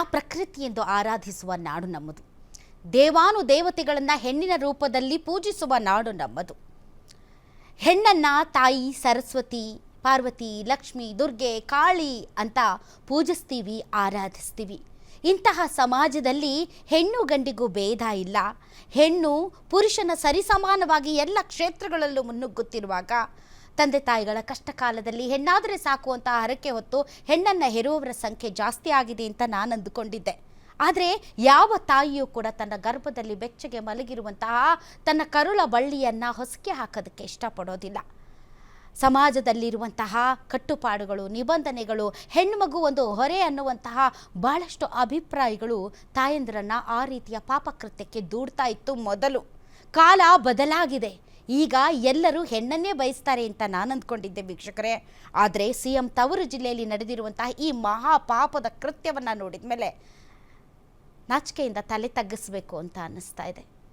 ಪ್ರಕೃತಿ ಎಂದು ಆರಾಧಿಸುವ ನಾಡು ನಮ್ಮದು. ದೇವಾನು ದೇವತೆಗಳನ್ನು ಹೆಣ್ಣಿನ ರೂಪದಲ್ಲಿ ಪೂಜಿಸುವ ನಾಡು ನಮ್ಮದು. ಹೆಣ್ಣನ್ನು ತಾಯಿ ಸರಸ್ವತಿ, ಪಾರ್ವತಿ, ಲಕ್ಷ್ಮಿ, ದುರ್ಗೆ, ಕಾಳಿ ಅಂತ ಪೂಜಿಸ್ತೀವಿ, ಆರಾಧಿಸ್ತೀವಿ. ಇಂತಹ ಸಮಾಜದಲ್ಲಿ ಹೆಣ್ಣು ಗಂಡಿಗೂ ಭೇದ ಇಲ್ಲ. ಹೆಣ್ಣು ಪುರುಷನ ಸರಿಸಮಾನವಾಗಿ ಎಲ್ಲ ಕ್ಷೇತ್ರಗಳಲ್ಲೂ ಮುನ್ನುಗ್ಗುತ್ತಿರುವಾಗ ತಂದೆ ತಾಯಿಗಳ ಕಷ್ಟ ಕಾಲದಲ್ಲಿ ಹೆಣ್ಣಾದರೆ ಸಾಕು ಅಂತ ಹರಕೆ ಹೊತ್ತು ಹೆಣ್ಣನ್ನು ಹೆರುವವರ ಸಂಖ್ಯೆ ಜಾಸ್ತಿ ಆಗಿದೆ ಅಂತ ನಾನು ಅಂದುಕೊಂಡಿದ್ದೆ. ಆದರೆ ಯಾವ ತಾಯಿಯೂ ಕೂಡ ತನ್ನ ಗರ್ಭದಲ್ಲಿ ಬೆಚ್ಚಗೆ ಮಲಗಿರುವಂತಹ ತನ್ನ ಕರುಳ ಬಳ್ಳಿಯನ್ನು ಹೊಸಕೆ ಹಾಕೋದಕ್ಕೆ ಇಷ್ಟಪಡೋದಿಲ್ಲ. ಸಮಾಜದಲ್ಲಿರುವಂತಹ ಕಟ್ಟುಪಾಡುಗಳು, ನಿಬಂಧನೆಗಳು, ಹೆಣ್ಣುಮಗು ಒಂದು ಹೊರೆ ಅನ್ನುವಂತಹ ಭಾಳಷ್ಟು ಅಭಿಪ್ರಾಯಗಳು ತಾಯಂದಿರನ್ನು ಆ ರೀತಿಯ ಪಾಪಕೃತ್ಯಕ್ಕೆ ದೂಡ್ತಾ ಇತ್ತು. ಮೊದಲು ಕಾಲ ಬದಲಾಗಿದೆ. ಈಗ ಎಲ್ಲರೂ ಹೆಣ್ಣನ್ನೇ ಬಯಸ್ತಾರೆ ಅಂತ ನಾನು ಅಂದ್ಕೊಂಡಿದ್ದೆ ವೀಕ್ಷಕರೇ. ಆದರೆ CM ತವರು ಜಿಲ್ಲೆಯಲ್ಲಿ ನಡೆದಿರುವಂತಹ ಈ ಮಹಾಪಾಪದ ಕೃತ್ಯವನ್ನು ನೋಡಿದ ಮೇಲೆ ನಾಚಿಕೆಯಿಂದ ತಲೆ ತಗ್ಗಿಸಬೇಕು ಅಂತ ಅನ್ನಿಸ್ತಾ ಇದೆ.